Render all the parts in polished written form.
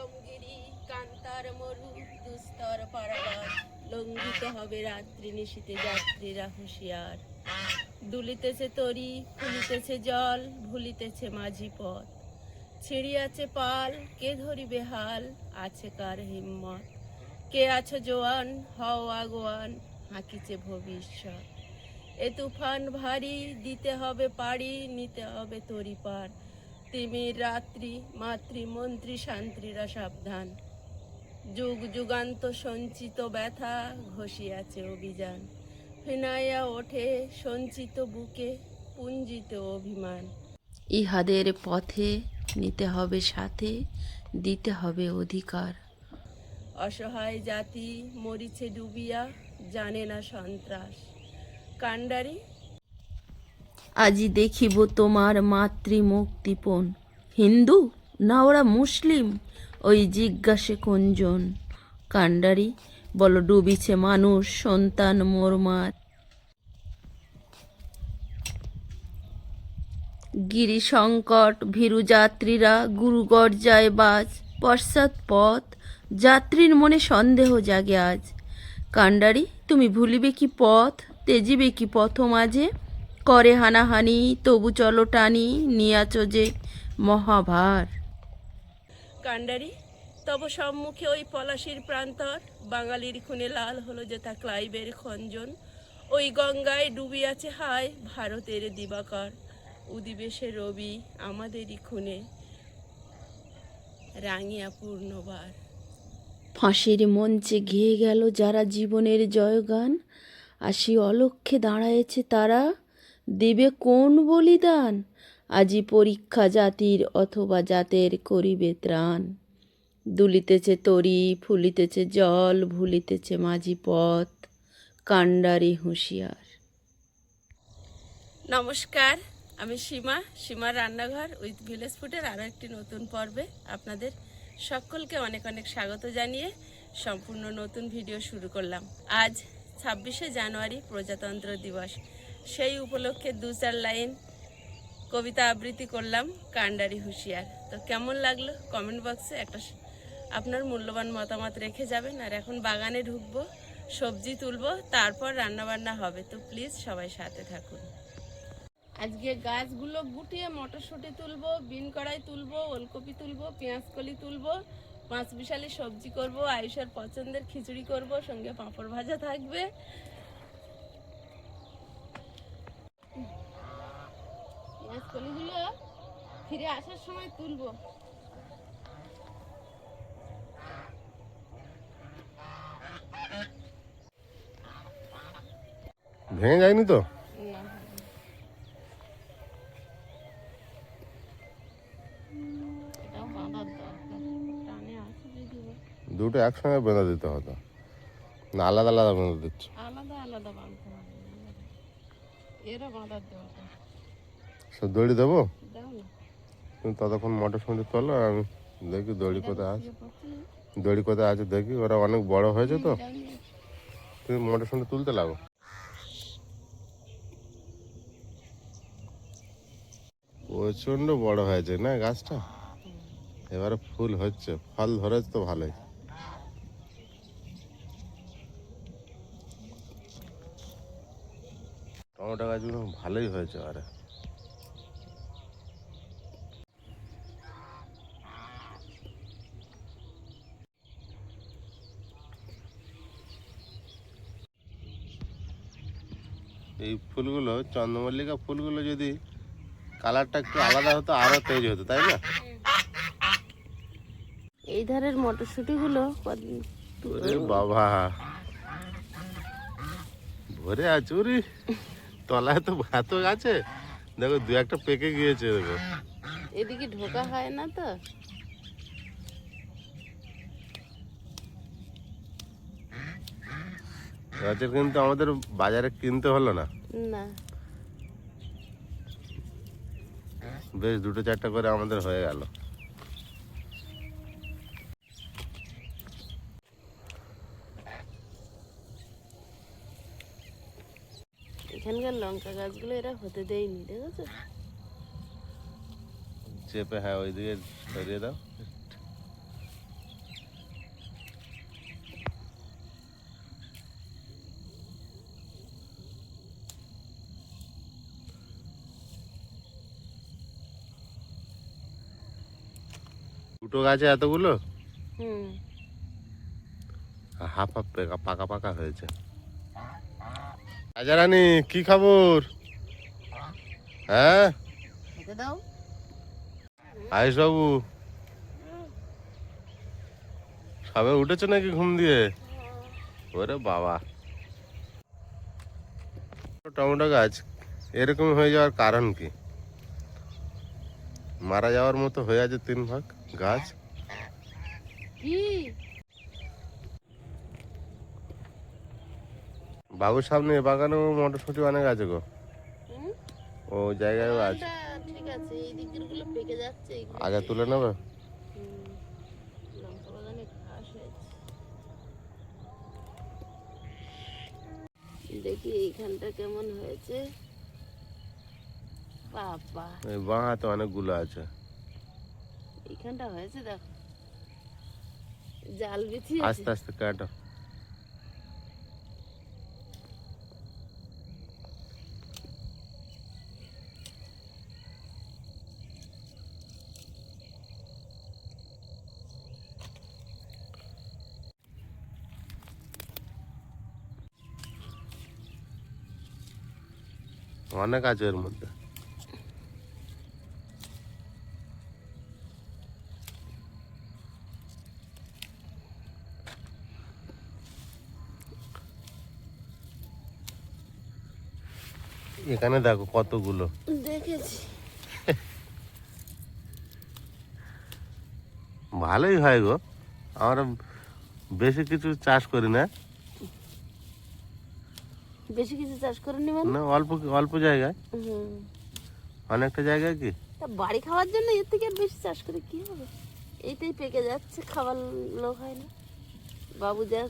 দুর্গমগিরি কান্তার মরু দুস্তর পারাবার লঙ্ঘিতে হবে রাত্রি নিশীতে যাত্রীরা হুঁশিয়ার। দুলিতেছে তরি ফুলিতেছে জল ভুলিতেছে মাঝি পথ, ছিড়িয়াছে পাল কে ধরিবে হাল আছে কার হিম্মত। কে আছো জোয়ান হও আগোয়ান হাঁকিছে ভবিষ্যৎ। এ তুফান ভারী দিতে হবে পাড়ি নিতে হবে তরি পার। তিমির রাত্রি মাতৃমন্ত্রী শান্ত্রীরা সাবধান, যুগ যুগান্ত সঞ্চিত ব্যথা ঘষিয়াছে অভিযান। ফিনাইয়া ওঠে সঞ্চিত বুকে পুঞ্জিত অভিমান। ইহাদের পথে নিতে হবে সাথে দিতে হবে অধিকার। অসহায় জাতি মরিছে ডুবিয়া জানে না সন্ত্রাস। কান্ডারি আজি দেখিব তোমার মাতৃমুক্তিপণ। হিন্দু না ওরা মুসলিম ওই জিজ্ঞাসে কোনজন। কান্ডারি বলো ডুবিছে মানুষ সন্তান মোরমার। গিরি সংকট ভীরু যাত্রীরা গুরু গর্জায় বাজ পশ্চাৎ পথ যাত্রীর মনে সন্দেহ জাগে আজ। কান্ডারি তুমি ভুলিবে কি পথ তেজিবে কি পথ মাঝে, করে হানাহানি তবু চলো টানি নিয়াছ যে মহাভার। কান্ডারি তব সম্মুখে ওই পলাশির প্রান্তর, বাঙালির খুনে লাল হলো যে তা ক্লাইবের খঞ্জন। ওই গঙ্গায় ডুবিয়াছে হায় ভারতের দিবাকর, উদিবে সে রবি আমাদেরই খুনে রাঙিয়া পূর্ণবার। ফাঁসির মঞ্চে গেয়ে গেল যারা জীবনের জয়গান, আসি অলক্ষ্যে দাঁড়ায়েছে তারা দেবে কোন বলিদান। আজি পরীক্ষা জাতির অথবা জাতের করিবে ত্রাণ। দুলিতেছে তরি ফুলিতেছে জল ভুলিতেছে মাঝি পথ, কান্ডারি হুঁশিয়ার। নমস্কার, আমি সীমার রান্নাঘর উইথ ভিলেজ ফুডের আরও একটি নতুন পর্বে আপনাদের সকলকে অনেক অনেক স্বাগত জানিয়ে সম্পূর্ণ নতুন ভিডিও শুরু করলাম। আজ 26শে জানুয়ারি প্রজাতন্ত্র দিবস, সেই উপলক্ষে 2-4 লাইন কবিতা আবৃত্তি করলাম কান্ডারি হুঁশিয়ার। তো কেমন লাগলো কমেন্ট বক্সে একটা আপনার মূল্যবান মতামত রেখে যাবেন। আর এখন বাগানে ঢুকবো, সবজি তুলবো, তারপর রান্নাবান্না হবে। তো প্লিজ সবাই সাথে থাকুন। আজকে গাছগুলো গুটিয়ে মটরশুঁটি তুলবো, বিন কড়াই তুলবো, ওলকপি তুলবো, পেঁয়াজকলি তুলবো, 5 বিশালি সবজি করব, আয়ুষের পছন্দের খিচুড়ি করব, সঙ্গে পাঁপড় ভাজা থাকবে। পেঁয়াজকলিগুলো ফিরে আসার সময় তুলবো। ভেঙে যায়নি তো? না, এটাও বাঁধার দরকার, টানে আছে যদিও। দুটো একসঙ্গে বেঁধে দিতে হতো, না আলাদা আলাদা বেঁধে দিচ্ছ? আলাদা আলাদা বাঁধতে হবে, এরও বাঁধার দরকার। সব দড়ি দেবো? দাও না, তুমি ততক্ষণ মটরশুঁটি তোলো, আমি দেখি দড়ি কোথায় আছে। শুয়ে পড়ছি। দড়ি কোথায় আছে দেখি, ওরা অনেক বড় হয়েছে তো। জানি। তুমি মটরশুঁটি তুলতে লাগো। প্রচণ্ড বড় হয়েছে না গাছটা, এবারে ফুল হচ্ছে, ফল ধরেছে তো ভালোই। টমেটো গাছগুলো ভালোই হয়েছে আরে। এই ফুলগুলো চন্দ্রমল্লিকা ফুলগুলো যদি কালারটা একটু আলাদা হতো আরো তেজ হতো, তাই না? এই ধারের মটরশুঁটিগুলো ওরে বাবা, ভরে আছে ওরে, তলায় তো ভাত আছে, দেখো 2-1টা পেকে গিয়েছে দেখো। এদিকে ঢোকা হয় না তো। গাছের কিন্তু আমাদের বাজারে কিনতে হলো না, না, বেশ 2-4টা করে আমাদের হয়ে গেল। এখানকার লঙ্কা গাছগুলো এরা হতে দেয়নি, দেখেছো? চেপে, হ্যাঁ ওইদিকে সরিয়ে দাও। দুটো গাছে এতগুলো হুম। হাফ হাফ পাকা পাকা হয়েছে। রাজারানী কি খবর? হ্যাঁ খেতে দাও। আয়ুষ বাবু সবে উঠেছো নাকি ঘুম দিয়ে? ওরে বাবা, টমেটো গাছ এরকম হয়ে যাওয়ার কারণ কি? মারা যাওয়ার মতো হয়ে আছে 3 ভাগ গাছ। কি বাবুর সামনে বাগানে মটরশুঁটি অনেক আছে গো। হুম? ও জায়গায় আছে, এটা ঠিক আছে, এই দিকের গুলো পেকে যাচ্ছে, এইগুলো আগে তুলে নেবে। হুম, লঙ্কা বাগানে ঘাস হয়েছে। দেখি এইখানটা কেমন হয়েছে। বাবা, এই বাঁ হাতে অনেকগুলো আছে। এইখানটা হয়েছে দেখো, জাল বিছিয়ে আস্তে আস্তে কাটো। অনেক আছে এর মধ্যে। এখানে দেখো কতগুলো। দেখেছি। ভালোই হয় গো, আমরা বেশি কিছু চাষ করি না। বেশি কিছু চাষ করেনি মানে? না, অল্প অল্প জায়গায়, হুম, অনেকটা জায়গায় কি তা বাড়ি খাওয়ার জন্য এর থেকে আর বেশি চাষ করে কি হবে? এইটাই পেকে যাচ্ছে, খাবার লোক হয় না। বাবু যা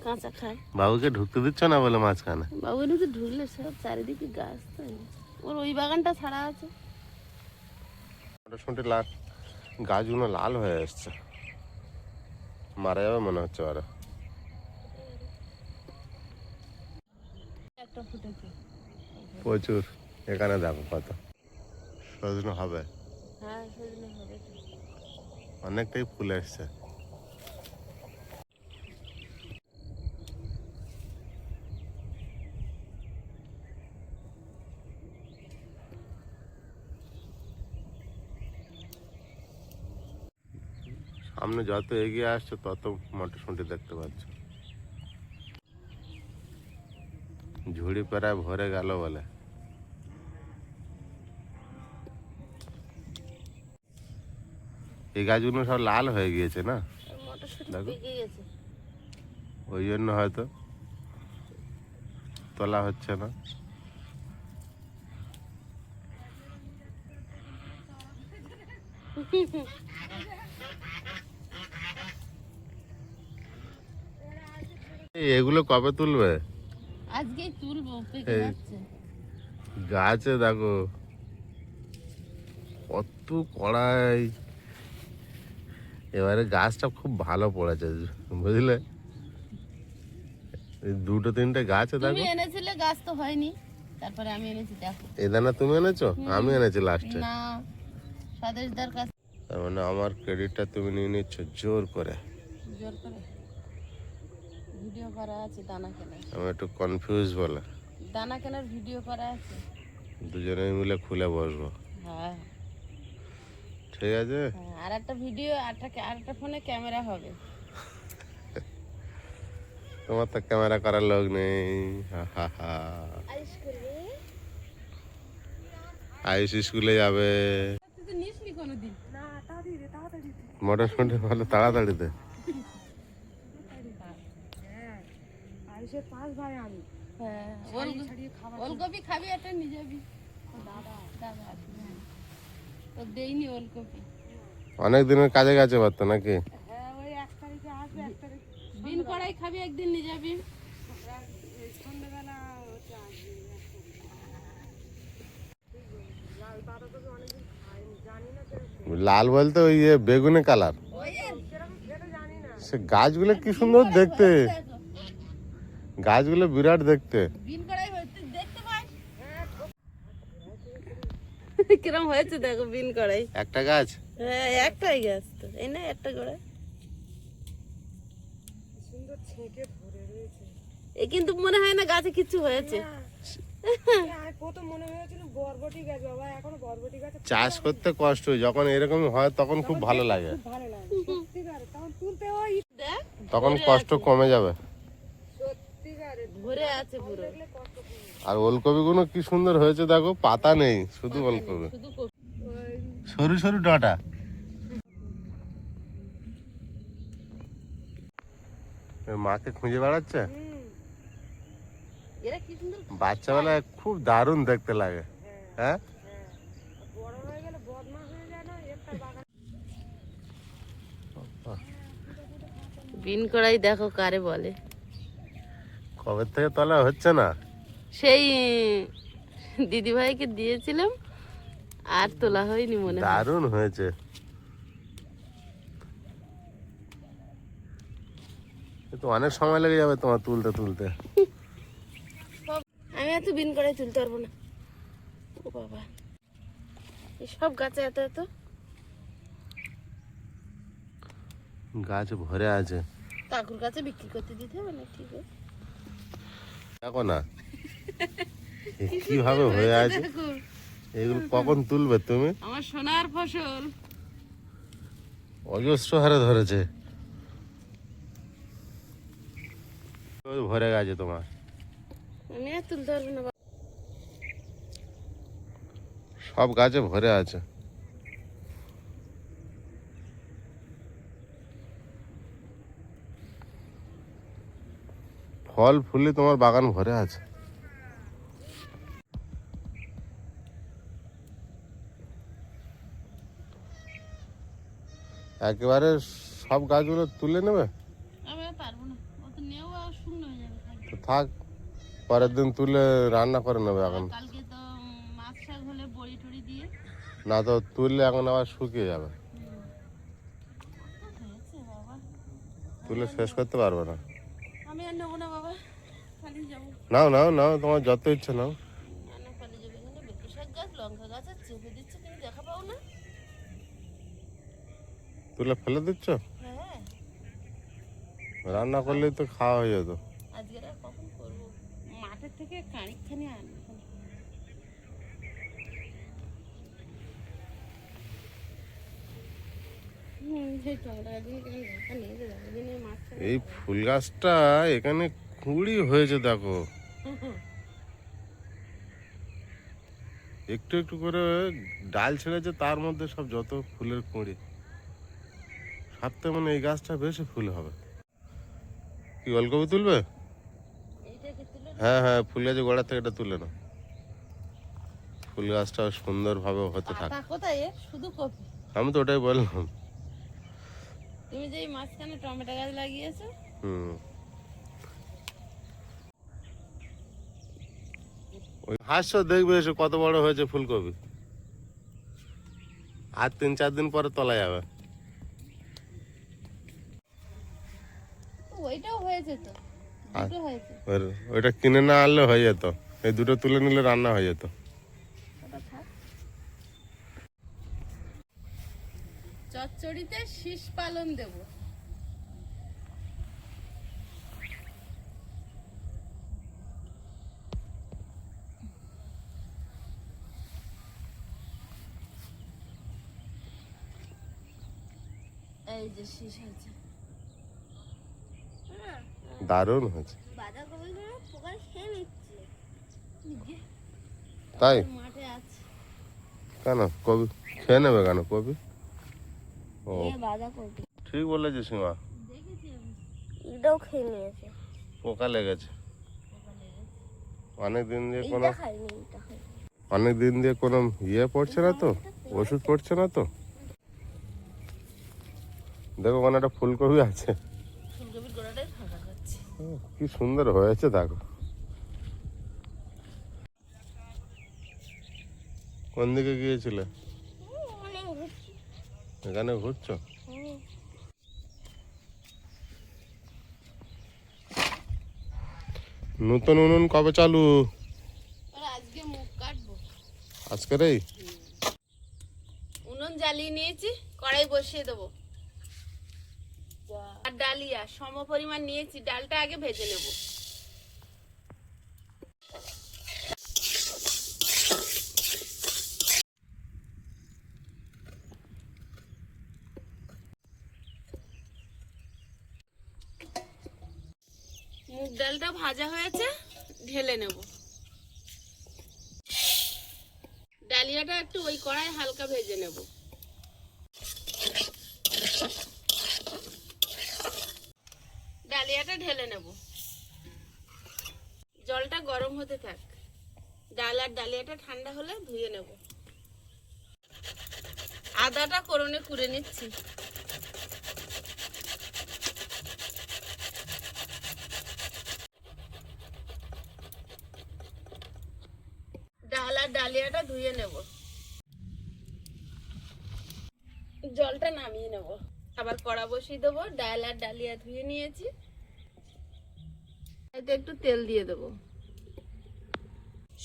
কাঁচা খায়। বাবুকে ঢুকতে দিচ্ছ না বলে মাঝখানে। বাবু এনে তো ঢুকলে সব চারিদিকে গাছ, তাই না? ওর ওই বাগানটা ছাড়া আছে। মটরশুঁটি লাল, গাছগুলো লাল হয়ে আসছে, মারা যাবে মনে হচ্ছে ওরা। একটা ফুটেছে। প্রচুর, এখানে দেখো কত সজনে হবে, হ্যাঁ, সজনে হবে তো। অনেকটাই ফুল এসছে। সামনে যত এগিয়ে আসছে তত মটরশুঁটি দেখতে পাচ্ছ। ঝুড়ি প্রায় ভরে গেল বলে। এই গাছগুলো সব লাল হয়ে গিয়েছে না, মটরশুঁটি দেখো। পেকে গেছে। ওই জন্য হয়তো তোলা হচ্ছে না। এগুলো কবে তুলবে? আজকেই তুলবো, পেকে এই যাচ্ছে। গাছে দেখো কত কড়াই। এবারে গাছটা খুব ভালো পড়েছে বুঝলে, এই 2-3টে গাছে তুমি দেখো। এনেছিলে, গাছ তো হয়নি, তারপরে আমি এনেছি, দেখো। এই দানা তুমি এনেছো? আমি এনেছি লাস্টে। না, স্বদেশদার কাছ তার মানে আমার ক্রেডিটটা তুমি নিয়ে নিচ্ছ জোর করে। জোর করে ভিডিও করা আছে দানা কেনার। আমি একটু কনফিউজ বলে, দানা কেনার ভিডিও করা আছে। দুজনে মিলে খুলে বসবো, হ্যাঁ, ঠিক আছে? হ্যাঁ, আর একটা ভিডিও, আরেকটা ফোনে ক্যামেরা হবে। তোমার তো ক্যামেরা করার লোক নেই। হা হা হা। আইস করবে। আয়ুষ স্কুলে যাবে। তুই তো নিসনি কোনোদিন। না, তাড়াতাড়ি মটরশুঁটি ভালো তাড়াতাড়ি দে। আইসের 5 ভাই আমি। হ্যাঁ, ওলকপি খাবি, একটা নিয়ে যাবি। দাদা আছে, হ্যাঁ। তো দেইনি ওলকপি। অনেক দিনের কাজে গেছে পারতো নাকি? হ্যাঁ, ওই 1 তারিখে আসবে, 1 তারিখ বিন কড়াই খাবি, একদিন নিয়ে যাবি। সন্ধ্যাবেলা হচ্ছে আসবি। লাল পাতা তো অনেকদিন খাইনি, জানি না। লাল বলতে ওই বেগুনি কালার। সে গাছগুলো কি সুন্দর দেখতে, গাছগুলো বিরাট দেখতে। বিন কড়াই হচ্ছে, দেখতে পাই। কিরম হয়েছে দেখো বিন কড়াই। একটা গাছ হ্যাঁ একটাই গাছ তো, এই না একটা গোড়া। সুন্দর ছেঁকে ধরে রয়েছে। এ কিন্তু মনে হয় না গাছে কিছু হয়েছে। আর প্রথম মনে হয়েছিল বরবটি গাছ, বাবা এখনো বরবটি গাছে চাষ করতে কষ্ট, যখন এরকম হয় তখন খুব ভালো লাগে, খুব ভালো লাগে সত্যিকারে। তখন তুলতে ওই দেখ তখন কষ্ট কমে যাবে। সত্যিকারে ভরে আছে পুরো। দেখলে কষ্ট কমে। আর ওলকপি গুলো কি সুন্দর হয়েছে দেখো, পাতা নেই, শুধু ওলকপি, শুধু কপি। ওই সরু সরু ডাঁটা। এর মাকে খুঁজে বেড়াচ্ছে। এরা কি সুন্দর। বাচ্চাবেলায় খুব দারুণ দেখতে লাগে। হ্যাঁ, বড় হয়ে গেলে বদমা হয়ে যায় না একটা বাগান। বিন কড়াই দেখো কারে বলে। কবে থেকে তলা হচ্ছে না। সেই দিদি ভাইকে দিয়েছিলাম, আর তোলা হয়নি মনে হয়। দারুণ হয়েছে। কিন্তু অনেক সময় লেগে যাবে তোমার তুলতে তুলতে। আমি এত বিন কড়াই তুলতে পারবো না। ও বাবা, সব গাছে এত এত। গাছ ভরে আছে। কাকুর কাছে বিক্রি করতে দিতে হবে না? ঠিক আছে দেখো না এ কিভাবে হয়ে আছে। এগুলো কখন তুলবে তুমি? আমার সোনার ফসল। অজস্র হারে ধরেছে, ভরে গেছে তোমার। আমি আর তুলতে পারবো না। সব গাছে ভরে আছে। ফল ফুলে তোমার বাগান ভরে আছে। একেবারে সব গাছগুলো তুলে নেবে? আমি আর পারবো না, অত নেও আর শূন্য হয়ে যাবে। তো থাক, পরের দিন তুলে রান্না করে নেবে। এখন কালকে তো মাছ শাক হলে বড়ি টড়ি দিয়ে। না তো তুললে এখন আবার শুকিয়ে যাবে, হয়েছে বাবা, তুলে শেষ করতে পারবে না। আমি আর নেবো না বাবা, পালিয়ে যাবো। নাও নাও নাও, তোমার যত ইচ্ছে নাও। না পালিয়ে যাবে। এখানে বেগুন শাক গাছ, লঙ্কা গাছ আর চেপে দিচ্ছে, তুমি দেখা পাও না? তুলে ফেলে দিচ্ছ? হ্যাঁ, রান্না করলেই তো খাওয়া হয়ে যেত। আজকে আর কখন করবো? মাঠের থেকে কানিকখানি আনবো। এই ফুল গাছটা এখানে কুঁড়ি হয়েছে দেখো, একটু একটু করে ডাল ছেড়েছে, তার মধ্যে সব যত ফুলের কুঁড়ি। সবথেকে মানে এই গাছটা বেশি ফুল হবে। কি ওলকপি তুলবে? হ্যাঁ হ্যাঁ, ফুল গাছের গোড়া থেকে এটা তুলে নাও। ফুল গাছটা সুন্দরভাবে হতে থাকে। পাতা কোথায় এর? শুধু কপি। আমি তো ওটাই বললাম। তুমি যে এই মাঝখানে টমেটো গাছ লাগিয়েছো। হুম, ওই হাঁস দেখবে এসে কত বড় হয়েছে ফুলকপি। আর 3-4 দিন পরে তোলা যাবে। ওইটাও হয়েছে তো, দুটো হয়েছে। ওইটা কিনে না আনলে হয়ে যেত, এই দুটো তুলে নিলে রান্না হয়ে যেত। ওটা থাক। চচ্চড়িতে শীষ পালন দেব। এই যে শীষ আছে। দারুণ হয়েছে। বাঁধাকপিগুলো পোকা খেয়ে নিচ্ছে। তাই? মাঠে আছে। কেন কবি খেয়ে নেবে কেন কবি? ও বাঁধাকপি ঠিক বলেছে সীমা, দেখেছি আমি। এটাও খেয়ে নিয়েছে। পোকা লেগেছে। অনেক দিন দিয়ে কোনো এটা খাইনি, এটা খাইনি। অনেক দিন দিয়ে কোনো ইয়ে পড়ছে না তো, ওষুধ পড়ছে না তো। দেখো ওখানে একটা ফুলকপি আছে, ফুলকপির গোড়াটাই ফাঁকা যাচ্ছে। কি সুন্দর হয়েছে দেখো। কোন দিকে গিয়েছিলে? এখানে ঘুরছো? নতুন উনুন কবে চালু? আর আজকে মুখ কাটবো। আজকের এই উনুন জ্বালিয়ে নিয়েছি, কড়াই বসিয়ে দেবো। আর ডালিয়া সম পরিমাণ নিয়েছি, ডালটা আগে ভেজে নেব। মুগ ডালটা ভাজা হয়েছে, ঢেলে নেব। ডালিয়াটা একটু ওই কড়াই হালকা ভেজে নেব। ডালিয়াটা ঢেলে নেব। জলটা গরম হতে থাক। ডাল আর ডালিয়াটা ঠান্ডা হলে ধুয়ে নেব। আদাটা কোরনে কুড়ে নিচ্ছি। ডাল আর ডালিয়াটা ধুয়ে নেব। জলটা নামিয়ে নেব। আবার কড়া বসিয়ে দেবো। ডাল আর ডালিয়া ধুয়ে নিয়েছি, এতে একটু তেল দিয়ে দেবো।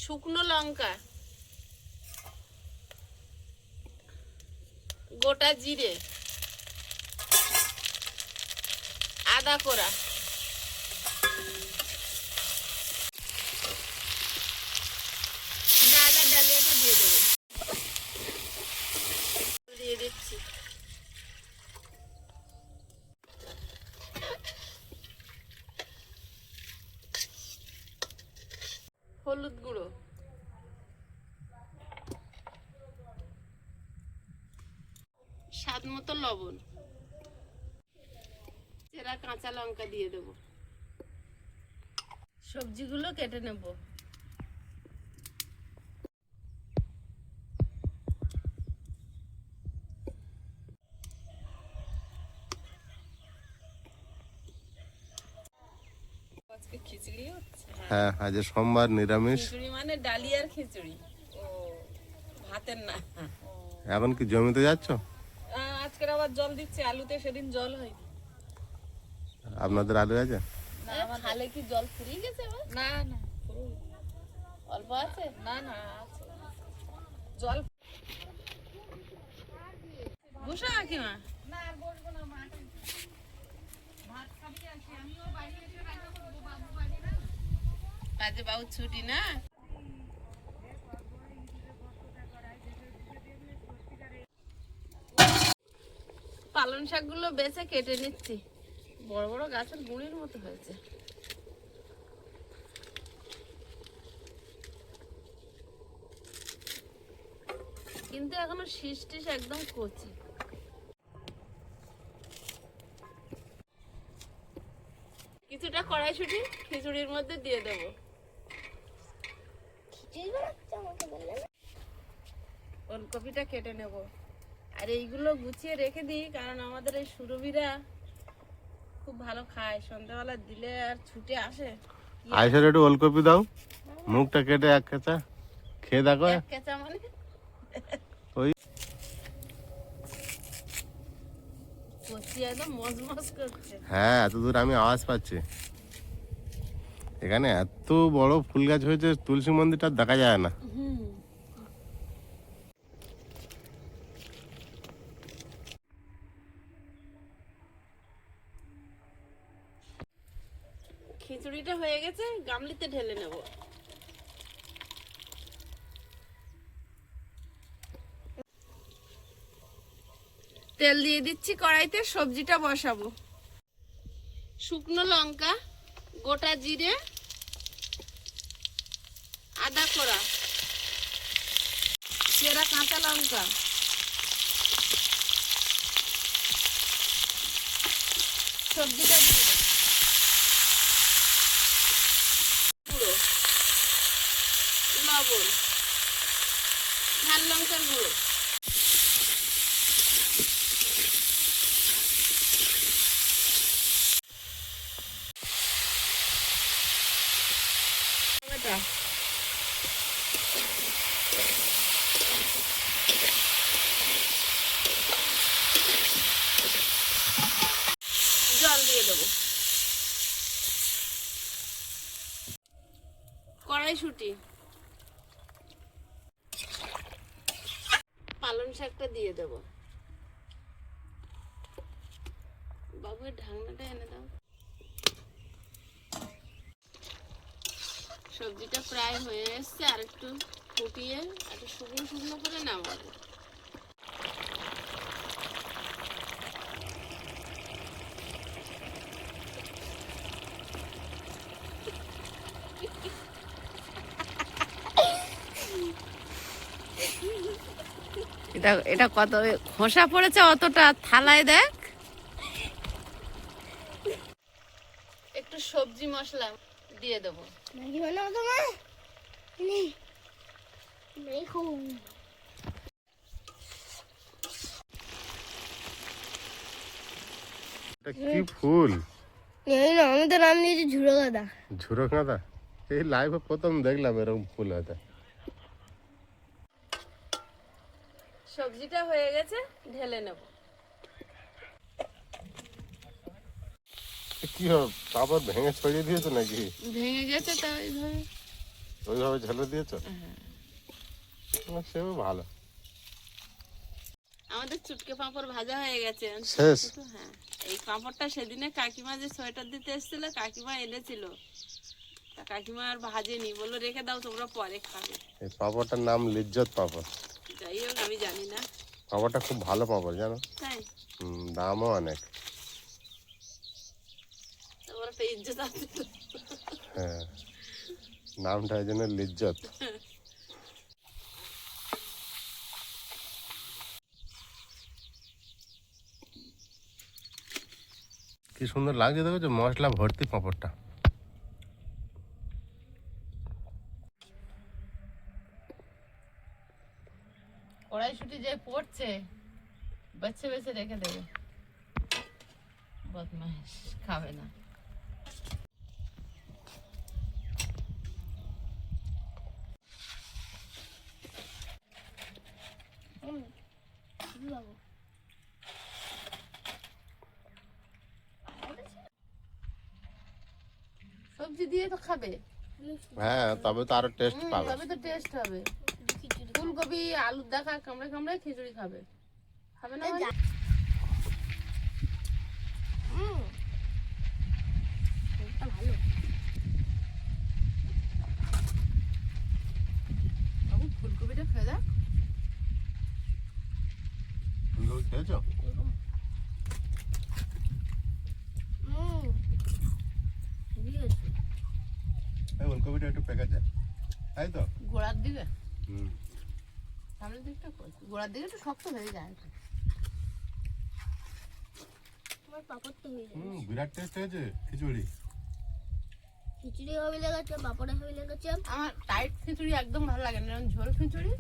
শুকনো লঙ্কা, গোটা জিরে, আদা কোড়া, ডাল আর ডালিয়াটা দিয়ে দেবো। দিয়ে দিচ্ছি। হলুদ গুঁড়ো, স্বাদ মতো লবণ, চেরা কাঁচা লঙ্কা দিয়ে দেব। সবজিগুলো কেটে নেব। আজকে খিচুড়ি হচ্ছে। হ্যাঁ, আজ সোমবার নিরামিষ। খিচুড়ি মানে ডালিয়ার খিচুড়ি, ও ভাতের না। এখন কি জমিতে যাচ্ছ? আজকের আবার জল দিচ্ছে, আলুতে সেদিন জল হয়নি। আপনাদের আলু আছে? খালে কি জল ফুরিয়ে গেছে আবার? না না, অল্প আছে? না না আছে জল। বসো কাকিমা। না আর বসবো না, মা ভাত খাবি আসি, আমিও বাড়ি এসে রান্না করবো, বাবু বাড়ি না। কাজে বাবু ছুটি না? পালং শাকগুলো বেছে কেটে নিচ্ছি। বড় বড় গাছের গুঁড়ির মতো হয়েছে। কিন্তু এখনো শীষ টিস একদম কচি। কিছুটা কড়াইশুঁটি খিচুড়ির মধ্যে দিয়ে দেবো। ওলকপিটা কেটে নেব। আর এইগুলো গুছিয়ে রেখে দিই, কারণ আমাদের এই সুরভিরা খুব ভালো খায়। সন্ধ্যাবেলা দিলে আর ছুটে আসে। আইসার একটু ওলকপি দাও, মুখটা কেটে এক কেঁচা খেয়ে দেখো। এক কেঁচা মানে ওই কচি একদম মজমজ করছে। হ্যাঁ, এত দূর আমি আওয়াজ পাচ্ছি। এখানে এত বড় ফুল গাছ হয়েছে, তুলসী মন্দিরটা দেখা যায় না। খিচুড়িটা হয়ে গেছে, গামলিতে ঢেলে নেব। তেল দিয়ে দিচ্ছি কড়াইতে, সবজিটা বসাবো। শুকনো লঙ্কা, গোটা জিরে, আদা কোড়া, চেরা কাঁচা লঙ্কা, সবজিটা দিয়ে দেবো। গুঁড়ো, লবণ, ঝাল লঙ্কার গুঁড়ো, টমেটো, জল দিয়ে দেবো। কড়াইশুঁটি, পালং শাকটা দিয়ে দেবো। বাবু এর ঢাকনাটা এনে দাও। সবজিটা প্রায় হয়ে এসছে, আর একটু ফুটিয়ে একটু শুকনো শুকনো করে নামাবো। এটা কত খোসা পড়েছে, অতটা থালায় দেখ। একটু সবজি মশলা দিয়ে দেবো। ম্যাগি বানাও তোমার নেই দেখো। এটা কি ফুল? এই না, আমি তো নাম দিয়েছি ঝুড়ো গাদা। ঝুরো কাঁদা? এই লাইভে প্রথম দেখলাম এরকম ফুল হতে। সবজিটা হয়ে গেছে, ঢেলে নেব। কি হবে, পাপড় ভেঙে ছড়িয়ে দিয়েছো নাকি? ভেঙে গেছে তা এইভাবে। ওইভাবে ঝেলে দিয়েছো? সেও ভালো। আমাদের চুটকে পাঁপড় ভাজা হয়ে গেছে শেষ? হ্যাঁ, এই পাঁপড়টা সেদিনে কাকিমা যে সোয়েটার দিতে এসেছিল, কাকিমা এনেছিল। তা কাকিমা আর ভাজেনি, বললো রেখে দাও, তোমরা পরে খাবে। এই পাপড়টার নাম লিজ্জত পাপড়। যাই হোক, আমি জানি না। পাপড়টা খুব ভালো পাপড় জানো? তাই দামও অনেক। তোমরা তো ইজ্জত আছে তো। হ্যাঁ, নামটা এই জন্য লিজ্জত। কি সুন্দর লাগছে দেখো, যে মশলা ভর্তি পাঁপড়টা। কড়াইশুঁটি যে পড়ছে, বেছে বেছে রেখে দেবে, বদমাইশ, খাবে না। সবজি দিয়ে তো খাবে। হ্যাঁ, তবে তো আরো টেস্ট পাবে। তবে তো টেস্ট হবে। ফুলকপি আলুর দেখা কামড়ে কামড়ে খিচুড়ি খাবে, খাবে না মানে? ভালো বাবু, ফুলকপিটা খেয়ে দেখ। ফুলকপি খেয়েছো? ফুলকপিটা একটু পেকে যায়, তাই তো? গোড়ার দিকে, সামনের দিকটা গোড়ার দিকে একটু শক্ত হয়ে যায়। তোমার পাপড় তো হয়ে যাবে। বিরাট টেস্ট হয়েছে খিচুড়ি। খিচুড়ি হবে লেগেছে, পাপড়ে হবে লেগেছে। আমার টাইট খিচুড়ি একদম ভালো লাগে না, ঝোল খিচুড়ি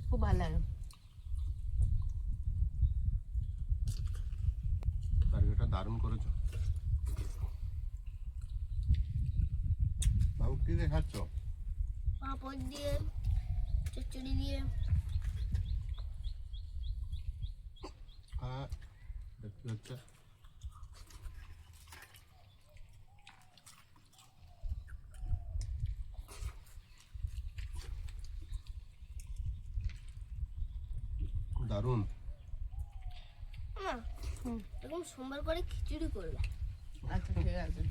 খুব ভালো লাগে। তরকারিটা দারুণ করেছো। বাবু কি দিয়ে খাচ্ছ? পাপড় দিয়ে, চচ্চড়ি দিয়ে। দেখতে হচ্ছে দারুণ। মা এরকম সোমবার করে খিচুড়ি করবে। আচ্ছা, ঠিক আছে।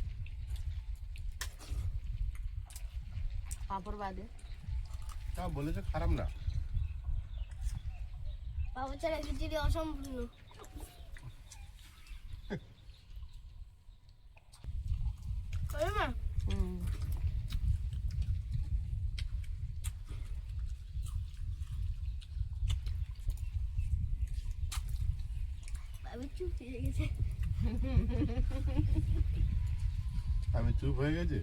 পাঁপড় বাদে তা বলেছে খারাপ না। পাপড় ছাড়া খিচুড়ি অসম্পূর্ণ। করে মা আমি চুপ হয়ে গেছে। আমি চুপ হয়ে গেছি।